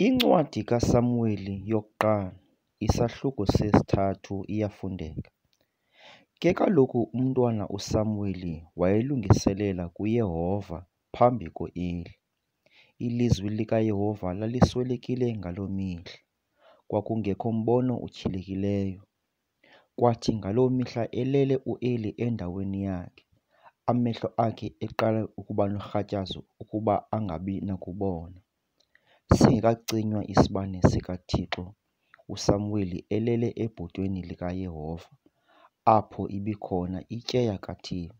Incwadi kaSamuweli yokuqala, isahluko sesithathu iyafundeka. Ke kaloku umntwana uSamuweli wayelungiselela kuYehova phambi ko-Eli. Ilizwi likaYehova laliswelekile ngaloo mihla, kwakungekho mbono utyhilekileyo. Kwathi ngaloo mihla elele u-Eli endaweni yakhe, amehlo akhe eqala ukuba norhatyazo ukuba angabi nakubona. Singekacinywa isibane sikaThixo, uSamuweli elele ebhotweni likaYehova, apho ibikhona ityeya kaThixo.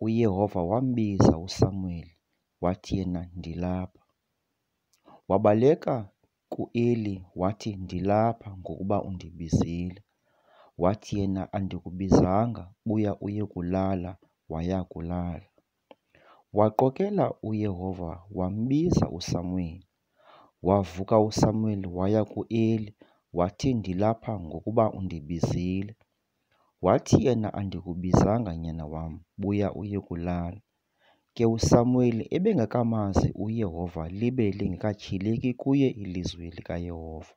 UYehova wambiza uSamuweli, wathi yena, "Ndilapha." Wabaleka ku-Eli wathi, "Ndilapha ngokuba undibizile." Wathi yena, "Andikubizanga, buya uye kulala." Waya kulala. Waqokela uYehova wambiza uSamuweli. Wavuka uSamuweli waya ku-Eli wathi, "Ndilapha ngokuba undibizile." Wathi yena, "Andikubizanga, nyana wam, buya uye kulala." Ke uSamuweli ebengekamazi uYehova libe lingekatyhileki kuye ilizwi likaYehova.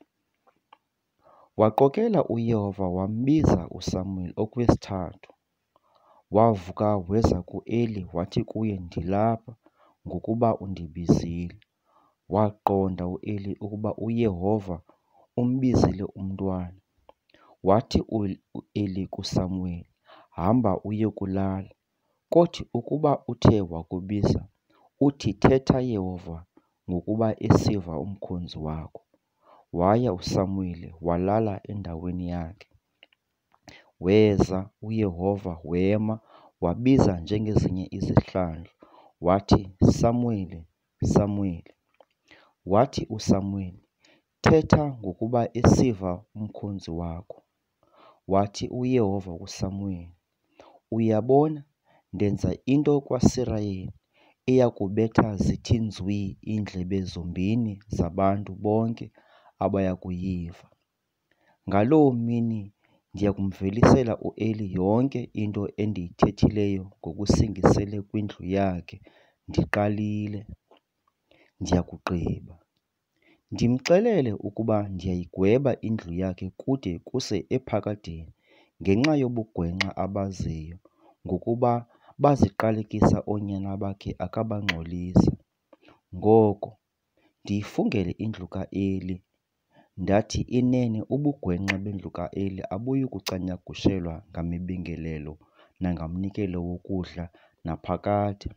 Waqokela uYehova wambiza uSamuweli okwesithathu. Wavuka weza ku-Eli wathi kuye, "Ndilapha ngokuba undibizile." Waqonda u-Eli ukuba uYehova umbizile umntwana. Wathi u-Eli kuSamuweli, "Hamba uye kulala, kothi ukuba uthe wakubiza, uthi, 'Thetha Yehova ngokuba esiva umkhonzi wakho.'" Waya uSamuweli walala endaweni yakhe. Weza uYehova wema, wabiza njengezinye izihlandlo, wathi, "Samuweli, Samuweli." Wathi uSamuweli, "Thetha ngokuba esiva umkhonzi wakho." Wathi uYehova kuSamuweli, "Uyabona, ndenza into kwaSirayeli eyakubetha zithi nzwi iindlebe zombini zabantu bonke abaya kuyiva. Ngaloo mini ndiya kumvelisela u-Eli yonke into endiyithethileyo ngokusingisele kwindlu yakhe. Ndiqalile, ndiyakugqiba. Ndimxelele ukuba ndiyayigweba indlu yakhe kude kuse ephakadeni ngenxa yobugwenxa abaziyo, ngokuba baziqalekisa oonyana bakhe akabangxolisa. Ngoko ndiyifungele indlu ka-Eli. Ndathi inene ubugwenxa bendlu ka-Eli abuyi kucanyagushelwa ngamibingelelo nangamnikelo wokudla naphakade."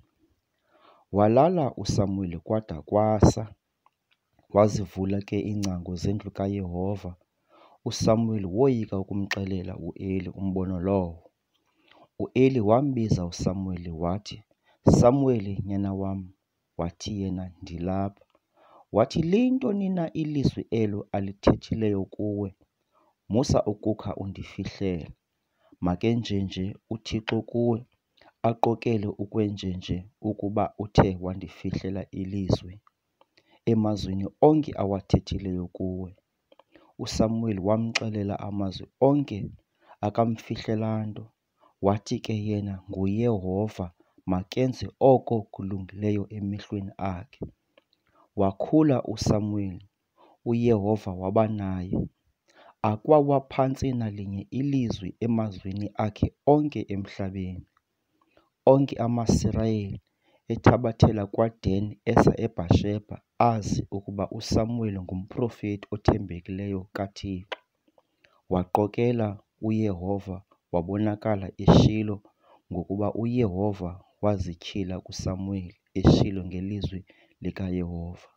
Walala uSamuweli kwada kwasa. Wazivula ke iingcango zendlu kaYehova. USamuweli woyika ukumxelela u-Eli umbono lowo. U-Eli wambiza uSamuweli wathi, "Samuweli, nyana wam." Wathi yena, "Ndilapha." Wathi, "Liyintoni na ilizwi elo alithethileyo kuwe? Musa ukukha undifihlela. Makenjenje uThixo kuwe, aqokele ukwenjenje ukuba uthe wandifihlela ilizwi emazwini onke awathethileyo kuwe." USamuweli wamxelela amazwi onke, akamfihlela nto. Wathi ke yena, "NguYehova, makenze oko kulungileyo emehlweni akhe." Wakhula uSamuweli, uYehova waba naye. Akwawa phantsi nalinye ilizwi emazwini akhe onke emhlabeni. Onke amaSirayeli ethabathela kwaDani esa eBherishebha azi ukuba uSamuweli ngumprofeti othembekileyo kaThixo. Waqokela uYehova wabonakala eShilo, ngokuba uYehova wazityhila kuSamuweli eShilo ngelizwi likaYehova.